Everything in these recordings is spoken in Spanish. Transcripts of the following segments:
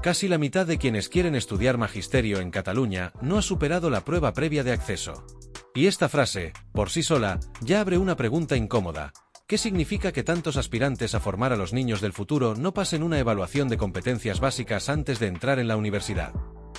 Casi la mitad de quienes quieren estudiar magisterio en Cataluña no ha superado la prueba previa de acceso. Y esta frase, por sí sola, ya abre una pregunta incómoda. ¿Qué significa que tantos aspirantes a formar a los niños del futuro no pasen una evaluación de competencias básicas antes de entrar en la universidad?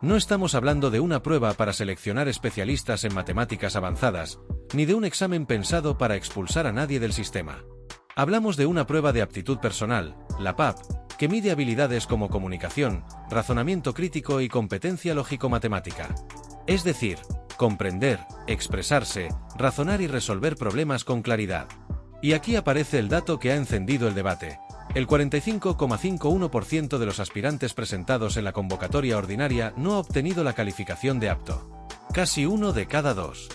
No estamos hablando de una prueba para seleccionar especialistas en matemáticas avanzadas, ni de un examen pensado para expulsar a nadie del sistema. Hablamos de una prueba de aptitud personal, la PAP, que mide habilidades como comunicación, razonamiento crítico y competencia lógico-matemática. Es decir, comprender, expresarse, razonar y resolver problemas con claridad. Y aquí aparece el dato que ha encendido el debate. El 45,51% de los aspirantes presentados en la convocatoria ordinaria no ha obtenido la calificación de apto. Casi 1 de cada 2.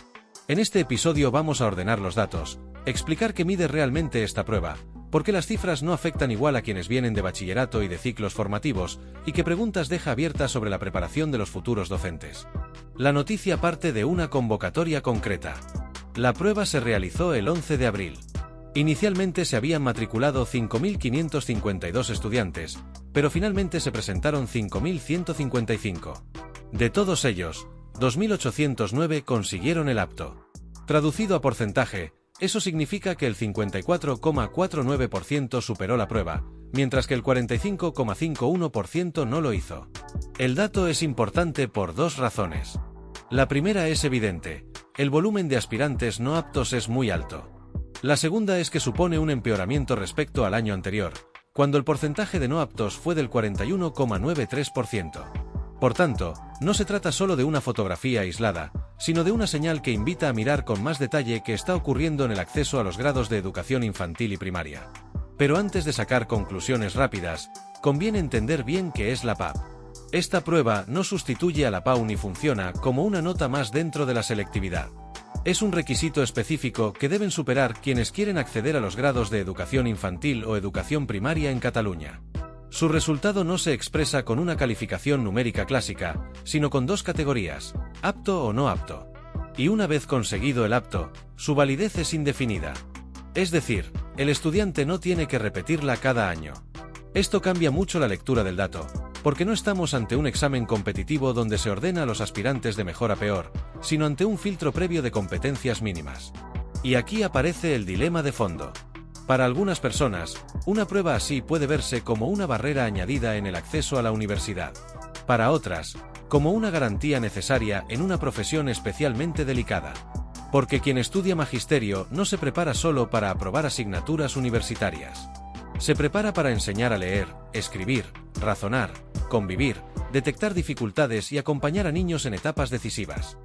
En este episodio vamos a ordenar los datos, explicar qué mide realmente esta prueba, por qué las cifras no afectan igual a quienes vienen de bachillerato y de ciclos formativos, y qué preguntas deja abiertas sobre la preparación de los futuros docentes. La noticia parte de una convocatoria concreta. La prueba se realizó el 11 de abril. Inicialmente se habían matriculado 5.552 estudiantes, pero finalmente se presentaron 5.155. De todos ellos, 2.809 consiguieron el apto. Traducido a porcentaje, eso significa que el 54,49% superó la prueba, mientras que el 45,51% no lo hizo. El dato es importante por dos razones. La primera es evidente: el volumen de aspirantes no aptos es muy alto. La segunda es que supone un empeoramiento respecto al año anterior, cuando el porcentaje de no aptos fue del 41,93%. Por tanto, no se trata solo de una fotografía aislada, sino de una señal que invita a mirar con más detalle qué está ocurriendo en el acceso a los grados de educación infantil y primaria. Pero antes de sacar conclusiones rápidas, conviene entender bien qué es la PAP. Esta prueba no sustituye a la PAU ni funciona como una nota más dentro de la selectividad. Es un requisito específico que deben superar quienes quieren acceder a los grados de educación infantil o educación primaria en Cataluña. Su resultado no se expresa con una calificación numérica clásica, sino con dos categorías: apto o no apto. Y una vez conseguido el apto, su validez es indefinida. Es decir, el estudiante no tiene que repetirla cada año. Esto cambia mucho la lectura del dato, porque no estamos ante un examen competitivo donde se ordena a los aspirantes de mejor a peor, sino ante un filtro previo de competencias mínimas. Y aquí aparece el dilema de fondo. Para algunas personas, una prueba así puede verse como una barrera añadida en el acceso a la universidad. Para otras, como una garantía necesaria en una profesión especialmente delicada. Porque quien estudia magisterio no se prepara solo para aprobar asignaturas universitarias. Se prepara para enseñar a leer, escribir, razonar, convivir, detectar dificultades y acompañar a niños en etapas decisivas.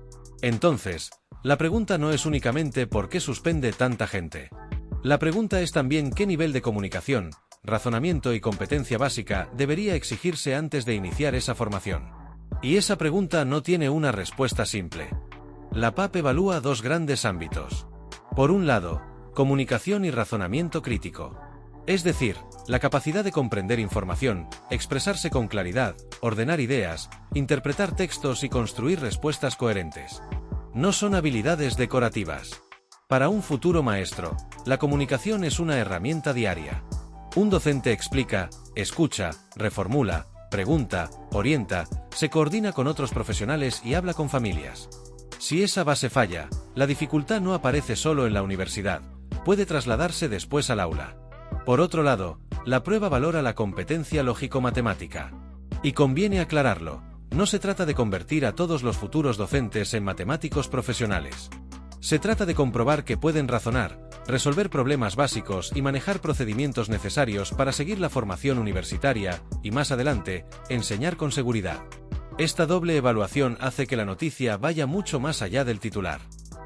Entonces, la pregunta no es únicamente ¿por qué suspende tanta gente? La pregunta es también qué nivel de comunicación, razonamiento y competencia básica debería exigirse antes de iniciar esa formación. Y esa pregunta no tiene una respuesta simple. La PAP evalúa dos grandes ámbitos. Por un lado, comunicación y razonamiento crítico. Es decir, la capacidad de comprender información, expresarse con claridad, ordenar ideas, interpretar textos y construir respuestas coherentes. No son habilidades decorativas. Para un futuro maestro, la comunicación es una herramienta diaria. Un docente explica, escucha, reformula, pregunta, orienta, se coordina con otros profesionales y habla con familias. Si esa base falla, la dificultad no aparece solo en la universidad, puede trasladarse después al aula. Por otro lado, la prueba valora la competencia lógico-matemática. Y conviene aclararlo, no se trata de convertir a todos los futuros docentes en matemáticos profesionales. Se trata de comprobar que pueden razonar, resolver problemas básicos y manejar procedimientos necesarios para seguir la formación universitaria y, más adelante, enseñar con seguridad. Esta doble evaluación hace que la noticia vaya mucho más allá del titular.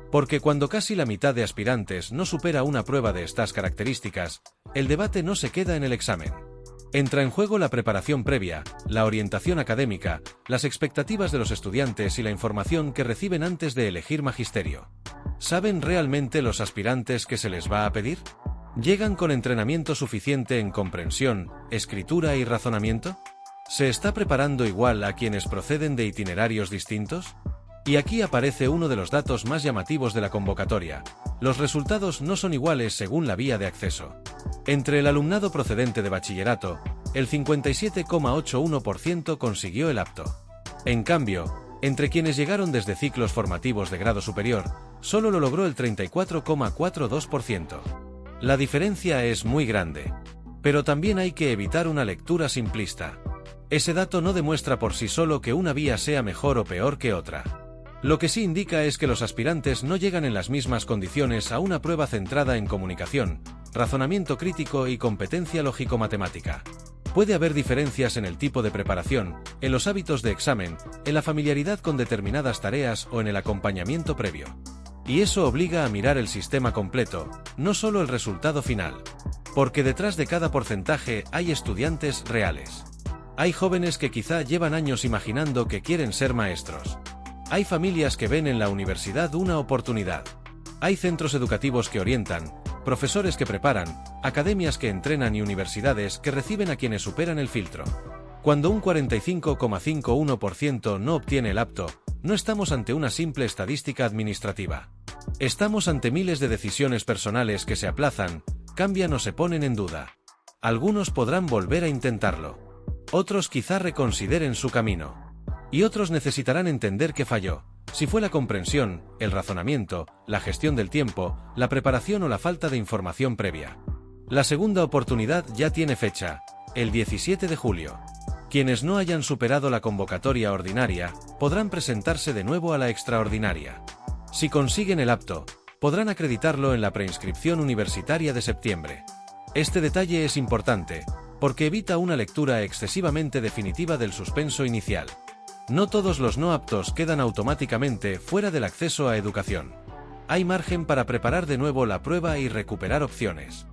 Porque cuando casi la mitad de aspirantes no supera una prueba de estas características, el debate no se queda en el examen. Entra en juego la preparación previa, la orientación académica, las expectativas de los estudiantes y la información que reciben antes de elegir magisterio. ¿Saben realmente los aspirantes qué se les va a pedir? ¿Llegan con entrenamiento suficiente en comprensión, escritura y razonamiento? ¿Se está preparando igual a quienes proceden de itinerarios distintos? Y aquí aparece uno de los datos más llamativos de la convocatoria. Los resultados no son iguales según la vía de acceso. Entre el alumnado procedente de bachillerato, el 57,81% consiguió el apto. En cambio, entre quienes llegaron desde ciclos formativos de grado superior, solo lo logró el 34,42%. La diferencia es muy grande. Pero también hay que evitar una lectura simplista. Ese dato no demuestra por sí solo que una vía sea mejor o peor que otra. Lo que sí indica es que los aspirantes no llegan en las mismas condiciones a una prueba centrada en comunicación, razonamiento crítico y competencia lógico-matemática. Puede haber diferencias en el tipo de preparación, en los hábitos de examen, en la familiaridad con determinadas tareas o en el acompañamiento previo. Y eso obliga a mirar el sistema completo, no solo el resultado final. Porque detrás de cada porcentaje hay estudiantes reales. Hay jóvenes que quizá llevan años imaginando que quieren ser maestros. Hay familias que ven en la universidad una oportunidad. Hay centros educativos que orientan, profesores que preparan, academias que entrenan y universidades que reciben a quienes superan el filtro. Cuando un 45,51% no obtiene el apto, no estamos ante una simple estadística administrativa. Estamos ante miles de decisiones personales que se aplazan, cambian o se ponen en duda. Algunos podrán volver a intentarlo. Otros quizá reconsideren su camino. Y otros necesitarán entender que falló. Si fue la comprensión, el razonamiento, la gestión del tiempo, la preparación o la falta de información previa. La segunda oportunidad ya tiene fecha, el 17 de julio. Quienes no hayan superado la convocatoria ordinaria, podrán presentarse de nuevo a la extraordinaria. Si consiguen el apto, podrán acreditarlo en la preinscripción universitaria de septiembre. Este detalle es importante, porque evita una lectura excesivamente definitiva del suspenso inicial. No todos los no aptos quedan automáticamente fuera del acceso a educación. Hay margen para preparar de nuevo la prueba y recuperar opciones.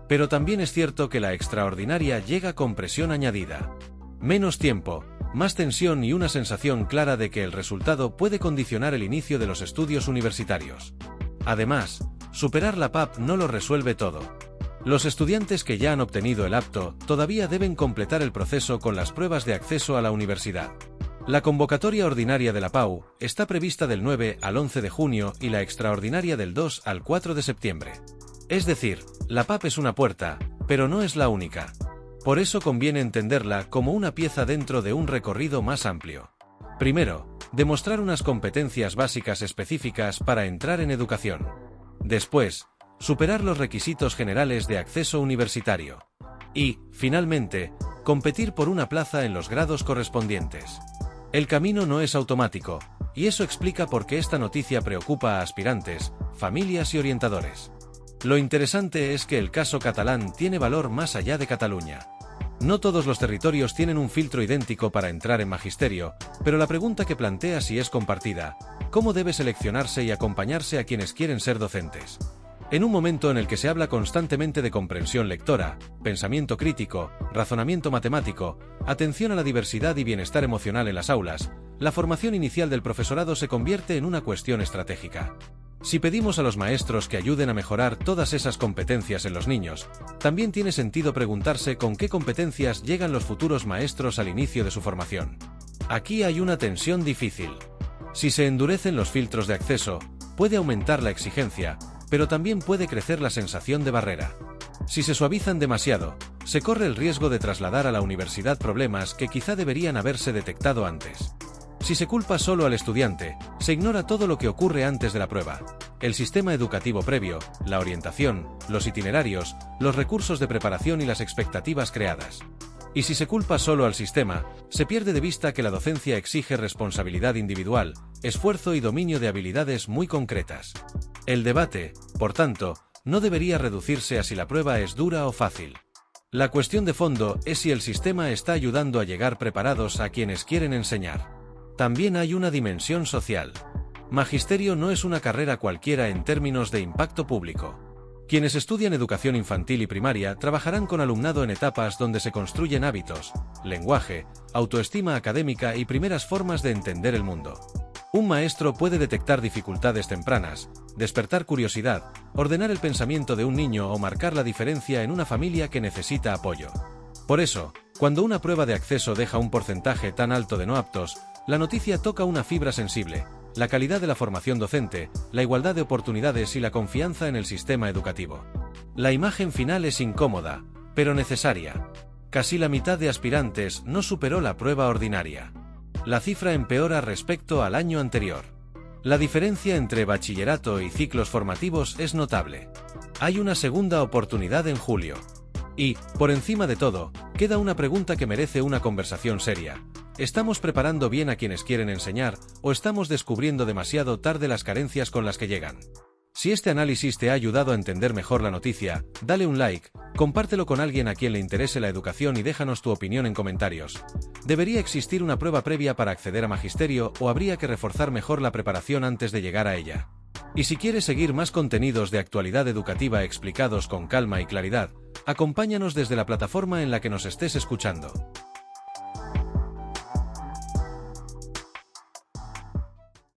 Pero también es cierto que la extraordinaria llega con presión añadida. Menos tiempo, más tensión y una sensación clara de que el resultado puede condicionar el inicio de los estudios universitarios. Además, superar la PAP no lo resuelve todo. Los estudiantes que ya han obtenido el apto todavía deben completar el proceso con las pruebas de acceso a la universidad. La convocatoria ordinaria de la PAU está prevista del 9 al 11 de junio y la extraordinaria del 2 al 4 de septiembre. Es decir, la PAP es una puerta, pero no es la única. Por eso conviene entenderla como una pieza dentro de un recorrido más amplio. Primero, demostrar unas competencias básicas específicas para entrar en educación. Después, superar los requisitos generales de acceso universitario. Y, finalmente, competir por una plaza en los grados correspondientes. El camino no es automático, y eso explica por qué esta noticia preocupa a aspirantes, familias y orientadores. Lo interesante es que el caso catalán tiene valor más allá de Cataluña. No todos los territorios tienen un filtro idéntico para entrar en magisterio, pero la pregunta que plantea si es compartida: ¿cómo debe seleccionarse y acompañarse a quienes quieren ser docentes? En un momento en el que se habla constantemente de comprensión lectora, pensamiento crítico, razonamiento matemático, atención a la diversidad y bienestar emocional en las aulas, la formación inicial del profesorado se convierte en una cuestión estratégica. Si pedimos a los maestros que ayuden a mejorar todas esas competencias en los niños, también tiene sentido preguntarse con qué competencias llegan los futuros maestros al inicio de su formación. Aquí hay una tensión difícil. Si se endurecen los filtros de acceso, puede aumentar la exigencia, pero también puede crecer la sensación de barrera. Si se suavizan demasiado, se corre el riesgo de trasladar a la universidad problemas que quizá deberían haberse detectado antes. Si se culpa solo al estudiante, se ignora todo lo que ocurre antes de la prueba: el sistema educativo previo, la orientación, los itinerarios, los recursos de preparación y las expectativas creadas. Y si se culpa solo al sistema, se pierde de vista que la docencia exige responsabilidad individual, esfuerzo y dominio de habilidades muy concretas. El debate, por tanto, no debería reducirse a si la prueba es dura o fácil. La cuestión de fondo es si el sistema está ayudando a llegar preparados a quienes quieren enseñar. También hay una dimensión social. Magisterio no es una carrera cualquiera en términos de impacto público. Quienes estudian educación infantil y primaria trabajarán con alumnado en etapas donde se construyen hábitos, lenguaje, autoestima académica y primeras formas de entender el mundo. Un maestro puede detectar dificultades tempranas, despertar curiosidad, ordenar el pensamiento de un niño o marcar la diferencia en una familia que necesita apoyo. Por eso, cuando una prueba de acceso deja un porcentaje tan alto de no aptos, la noticia toca una fibra sensible: la calidad de la formación docente, la igualdad de oportunidades y la confianza en el sistema educativo. La imagen final es incómoda, pero necesaria. Casi la mitad de aspirantes no superó la prueba ordinaria. La cifra empeora respecto al año anterior. La diferencia entre bachillerato y ciclos formativos es notable. Hay una segunda oportunidad en julio. Y, por encima de todo, queda una pregunta que merece una conversación seria. ¿Estamos preparando bien a quienes quieren enseñar, o estamos descubriendo demasiado tarde las carencias con las que llegan? Si este análisis te ha ayudado a entender mejor la noticia, dale un like, compártelo con alguien a quien le interese la educación y déjanos tu opinión en comentarios. ¿Debería existir una prueba previa para acceder a magisterio o habría que reforzar mejor la preparación antes de llegar a ella? Y si quieres seguir más contenidos de actualidad educativa explicados con calma y claridad, acompáñanos desde la plataforma en la que nos estés escuchando.